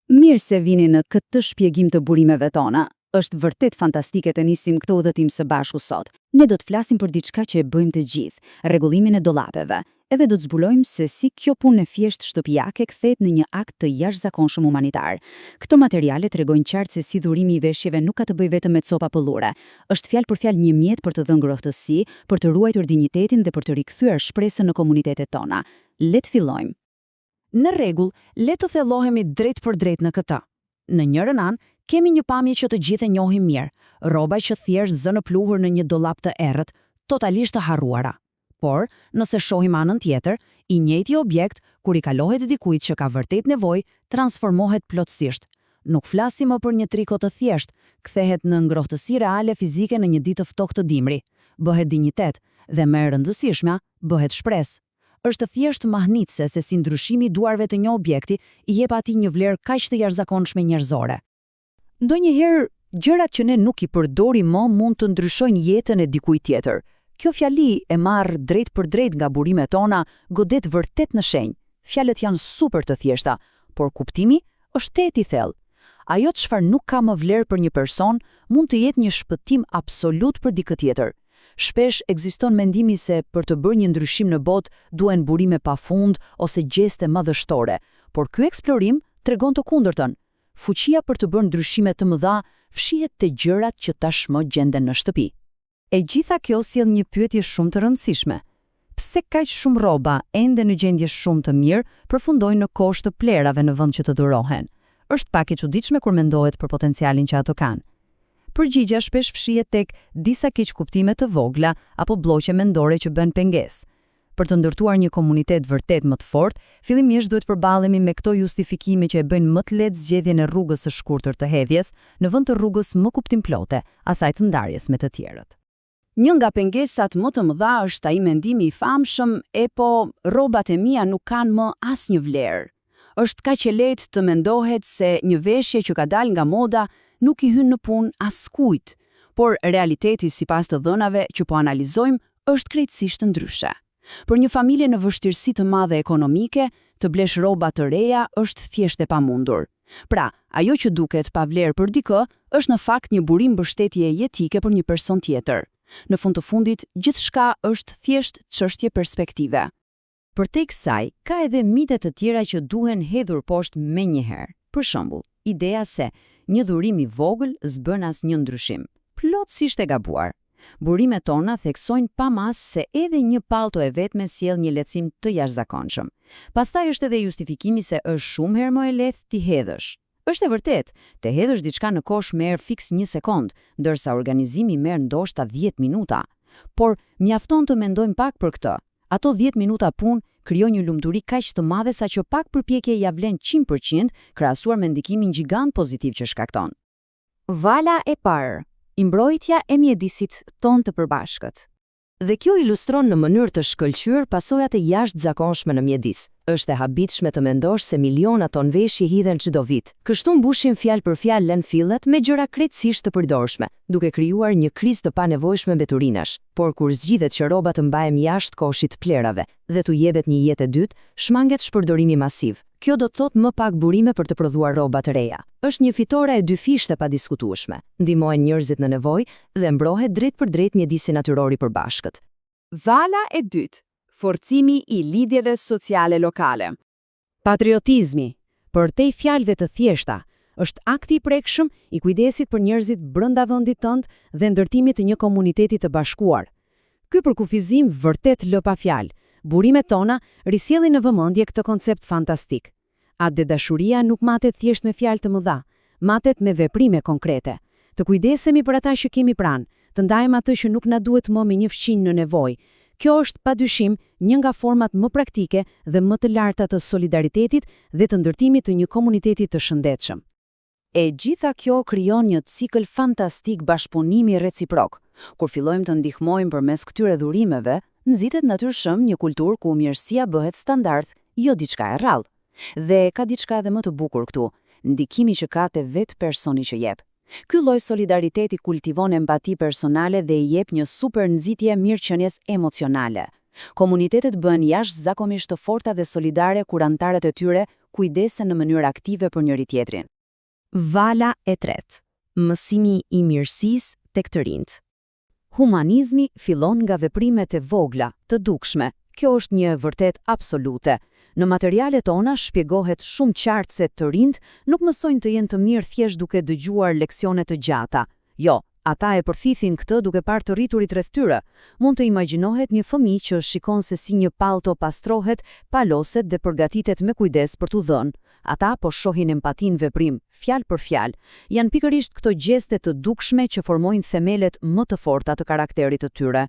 Mirë se vini në këtë shpjegim të burimeve tona. Është vërtet fantastike të nisim këtë udhëtim së bashku sot. Ne do të flasim për diçka që e bëjmë të gjithë, rregullimin e dollapeve. Edhe do të zbulojmë se si kjo punë e thjesht shtëpiake kthehet në një akt të jashtëzakonshëm humanitar. Këto materiale tregojnë qartë se si dhurimi i veshjeve nuk ka të bëjë vetëm me copa pëllure. Është fjalë për fjalë një mjet për të dhënë ngrohtësi, për të ruajtur dinjitetin dhe për të rikthyer shpresën në komunitetet tona. Le të fillojmë. Në rregull, le të thellohemi drejt për drejt në këtë. Në njërin anë, kemi një pamje që të gjithë e njohim mirë, rroba që thjesht zënë pluhur në një dollap të errët, totalisht të harruara. Por, nëse shohim anën tjetër, i njëjti objekt, kur i kalohet dikujt që ka vërtet nevojë, transformohet plotësisht. Nuk flasim më për një triko të thjesht, kthehet në ngrohtësi reale fizike në një ditë të ftohtë të dimri, bëhet dinjitet dhe më e rëndësishmja, bëhet shpresë. Është thjesht mahnitse se si ndryshimi i duarve të një objekti i jep atij një vlerë kaq të jashtëzakonshme njerëzore. Ndonjëherë, gjërat që ne nuk i përdorim më mund të ndryshojnë jetën e dikujt tjetër. Kjo fjali e marr drejt për drejt nga burimet tona, godet vërtet në shenjë. Fjalët janë super të thjeshta, por kuptimi është tetë i thellë. Ajo çfarë nuk ka më vlerë për një person, mund të jetë një shpëtim absolut për dikë tjetër. Shpesh ekziston mendimi se për të bërë një ndryshim në botë duhen burime pafund ose gjeste madhështore, por ky eksplorim tregon të kundërtën. Fuqia për të bërë ndryshime të mëdha fshihet te gjërat që tashmë gjenden në shtëpi. E gjitha kjo sjell një pyetje shumë të rëndësishme. Pse kaq shumë rroba ende në gjendje shumë të mirë përfundojnë në kosh të plerave në vend që të dhurohen? Është pak e çuditshme kur mendohet për potencialin që ato kanë. Përgjigja shpesh fshihet tek disa keqkuptime të vogla apo blloqe mendore që bën pengesë. Për të ndërtuar një komunitet vërtet më të fortë, fillimisht duhet përballemi me këto justifikime që e bëjnë më të lehtë zgjedhjen e rrugës së shkurtër të hedhjes, në vend të rrugës më kuptimplote, asaj të ndarjes me të tjerët. Një nga pengesat më të mëdha është ai mendimi i famshëm, rrobat e mia nuk kanë më asnjë vlerë. Është kaq e lehtë të mendohet se një veshje që ka dalë nga moda nuk i hyn në punë askujt, por realiteti sipas të dhënave që po analizojmë është krejtësisht ndryshe. Për një familje në vështirësi të madhe ekonomike, të blesh rroba të reja është thjesht e pamundur. Pra, ajo që duket pa vlerë për dikë është në fakt një burim mbështetje jetike për një person tjetër. Në fund të fundit, gjithçka është thjesht çështje perspektive. Përtej kësaj, ka edhe mite të tjera që duhen hedhur poshtë menjëherë. Për shembull, ideja se një dhurim i vogël s'bën asnjë ndryshim. Plotësisht e gabuar. Burimet tona theksojnë pa mas se edhe një pallto e vetme sjell një lehtësim të jashtëzakonshëm. Pastaj është edhe justifikimi se është shumë herë më e lehtë ti hedhësh. Është e vërtetë, të hedhësh diçka në kosh merr fiks 1 sekond, ndërsa organizimi merr ndoshta 10 minuta. Por mjafton të mendojmë pak për këtë. Ato 10 minuta punë krijojnë një lumturi kaq të madhe sa që pak përpjekje ja vlen 100% krahasuar me ndikimin gjigant pozitiv që shkakton. Vala e parë, mbrojtja e mjedisit ton të përbashkët. Dhe kjo ilustron në mënyrë të shkëlqyer pasojat e jashtëzakonshme në mjedis. Është e habitshme të mendosh se miliona ton veshje hidhen çdo vit. Kështu mbushim fjalë për fjalë landfillet me gjëra krejtësisht të përdorshme, duke krijuar një krizë të panevojshme mbeturinash. Por kur zgjidhet që rroba të mbahen jashtë koshit të plerave dhe t'u jepet një jetë e dytë, shmanget shpërdorimi masiv. Kjo do të thotë më pak burime për të prodhuar rroba të reja. Është një fitore e dyfishte pa diskutueshme. Ndihmohen njerëzit në nevojë dhe mbrohet drejt për drejt mjedisi natyror i përbashkët. Vala e dytë, forcimi i lidhjeve sociale lokale. Patriotizmi, përtej fjalëve të thjeshta, është akti i prekshëm i kujdesit për njerëzit brenda vendit tënd dhe ndërtimit të një komuniteti të bashkuar. Ky përkufizim vërtet lë pa fjalë. Burimet tona risjellin në vëmendje këtë koncept fantastik. Atë dashuria nuk matet thjesht me fjalë të mëdha, matet me veprime konkrete. Të kujdesemi për ata që kemi pranë, të ndajmë atë që nuk na duhet më me një fëmijë në nevojë. Kjo është padyshim një nga format më praktike dhe më të larta të solidaritetit dhe të ndërtimit të një komuniteti të shëndetshëm. E gjitha kjo krijon një cikël fantastik bashkëpunimi reciprok. Kur fillojmë të ndihmojmë përmes këtyre dhurimeve, nxitet natyrshëm një kulturë ku mirësia bëhet standard, jo diçka e rrallë. Dhe ka diçka edhe më të bukur këtu, ndikimi që ka te vetë personi që jep. Ky lloj solidariteti kultivon empati personale dhe i jep një super nxitje mirëqenies emocionale. Komunitetet bëhen jashtëzakonisht të forta dhe solidare kur anëtarët e tyre kujdesen në mënyrë aktive për njëri-tjetrin. Vala e tretë. Mësimi i mirësisë tek të rinjt. Humanizmi fillon nga veprimet e vogla, të dukshme. Kjo është një vërtet absolute. Në materialet tona shpjegohet shumë qartë se të rinjt nuk mësojnë të jenë të mirë thjesht duke dëgjuar leksione të gjata. Jo, ata e përthithin këtë duke parë të rriturit rreth tyre. Mund të imagjinohet një fëmijë që shikon se si një pallto pastrohet, paloset dhe përgatitet me kujdes për t'u dhënë. Ata po shohin empatin veprim, fjalë për fjalë. Janë pikërisht këto gjeste të dukshme që formojnë themelet më të forta të karakterit të tyre.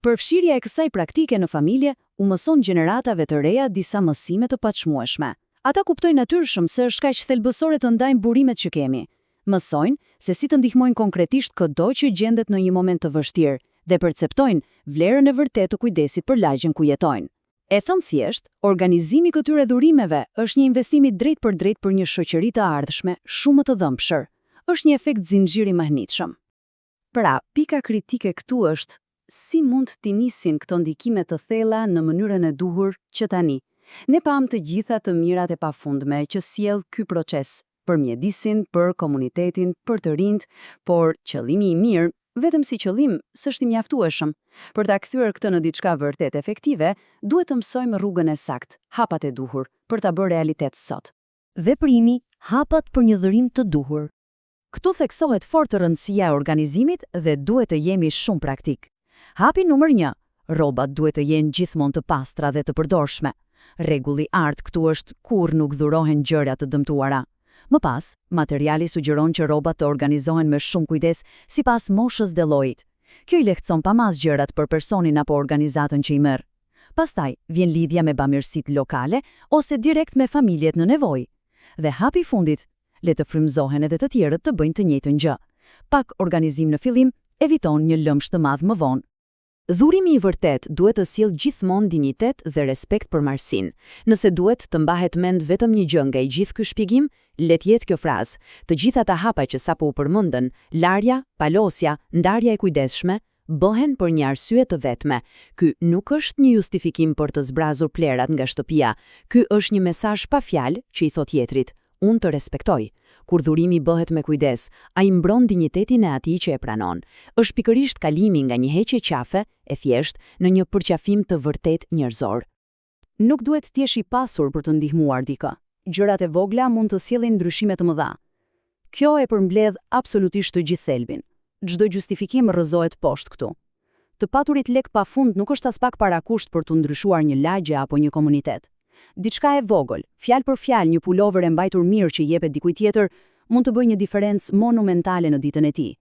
Përfshirja e kësaj praktike në familje u mëson gjeneratave të reja disa mësime të pachmueshme. Ata kuptojnë natyrshëm se është kaq thelbësore të ndajmë burimet që kemi. Mësojnë se si të ndihmojnë konkretisht çdo që gjendet në një moment të vështirë dhe perceptojnë vlerën e vërtetë të kujdesit për lagjen ku jetojnë. E thënë thjesht, organizimi këtyre dhurimeve është një investim i drejt për një shoqëri të ardhshme shumë më të dhëmshër. Është një efekt zinxhiri mahnitshëm. Pra, pika kritike këtu është si mund t'i nisin këto ndikime të thella në mënyrën e duhur që tani. Ne pam të gjitha të mirat e pafundme që sjell ky proces, për mjedisin, për komunitetin, për të rinjt, por qëllimi i mirë, vetëm si qëllim, s'është i mjaftueshëm. Për ta kthyer këtë në diçka vërtet efektive, duhet të mësojmë rrugën e saktë, hapat e duhur, për ta bërë realitet sot. Veprimi, hapat për një dhërim të duhur. Këtu theksohet fort rëndësia e organizimit dhe duhet të jemi shumë praktik. Hapi numër 1. Rrobat duhet të jenë gjithmonë të pastra dhe të përdorshme. Rregulli art këtu është kur nuk dhurohen gjëra të dëmtuara. Më pas, materiali sugjeron që rrobat të organizohen me shumë kujdes sipas moshës dhe llojit. Kjo i lehtëson pamas gjërat për personin apo organizatën që i merr. Pastaj vjen lidhja me bamirësitë lokale ose direkt me familjet në nevojë. Dhe hapi i fundit, le të frymëzohen edhe të tjerët të bëjnë të njëjtën gjë. Pak organizim në fillim eviton një lëmsh të madh më vonë. Dhurimi i vërtet duhet të sjellë gjithmonë dinjitet dhe respekt për marrësinë. Nëse duhet të mbahet mend vetëm një gjë nga i gjithë ky shpjegim, le të jetë kjo frazë: të gjitha ata hapa që sapo u përmendën, larja, palosja, ndarja e kujdesshme, bëhen për një arsye të vetme. Ky nuk është një justifikim për të zbrazur plerat nga shtëpia. Ky është një mesazh pa fjalë që i thot tjetrit: unë të respektoj. Kur dhurimi bëhet me kujdes, ai mbron dinjitetin e atij që e pranon. Është pikërisht kalimi nga një heqje qafe e thjesht në një përqafim të vërtet njerëzor. Nuk duhet të jesh i pasur për të ndihmuar dikë. Gjërat e vogla mund të sjellin ndryshime të mëdha. Kjo e përmbledh absolutisht të gjithë thelbin. Çdo justifikim rrëzohet poshtë këtu. Të paturit lek pafund nuk është as pak parakusht për të ndryshuar një lagje apo një komunitet. Diçka e vogël, fjalë për fjalë një pulover e mbajtur mirë që jepet dikujt tjetër, mund të bëjë një diferencë monumentale në ditën e tij.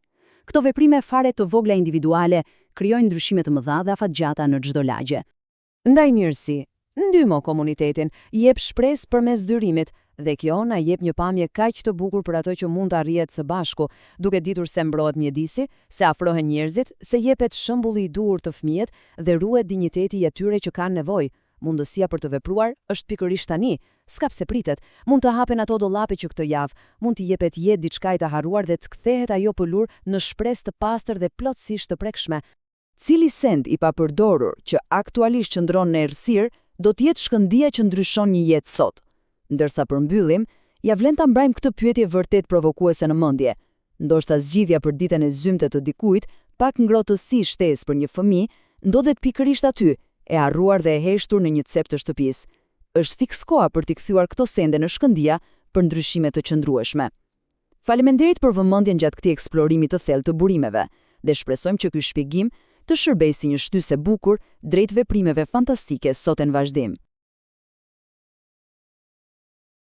Këto veprime fare të vogla individuale krijojnë ndryshime të mëdha dhe afatgjata në çdo lagje. Ndaj mirësi, ndihmo komunitetin, jep shpresë përmes dyrimit dhe kjo na jep një pamje kaq të bukur për ato që mund të arrihet së bashku, duke ditur se mbrohet mjedisi, se afrohen njerëzit, se jepet shembulli i duhur të fëmijët dhe ruhet dinjiteti i atyre që kanë nevojë. Mundësia për të vepruar është pikërisht tani, s'ka pse pritet. Mund të hapen ato dollape që këtë javë, mund t'i jepet jetë diçka të harruar dhe të kthehet ajo pëlur në shpresë të pastër dhe plotësisht të prekshme. Cili send i papërdorur që aktualisht qëndron në errësirë do të jetë shkëndija që ndryshon një jetë sot. Ndërsa për mbyllim, ja vlen ta mbrajmë këtë pyetje vërtet provokuese në mendje. Ndoshta zgjidhja për ditën e zymte të dikujt, pak ngrohtësi shtesë për një fëmijë, ndodhet pikërisht aty, e harruar dhe e heshtur në një cep të shtëpisë. Është fiks koha për t'i kthyer këto sende në shkëndija për ndryshime të qëndrueshme. Faleminderit për vëmendjen gjatë këtij eksplorimi të thellë të burimeve, dhe shpresojmë që ky shpjegim të shërbejë si një shtysë e bukur drejt veprimeve fantastike sot në vazhdim.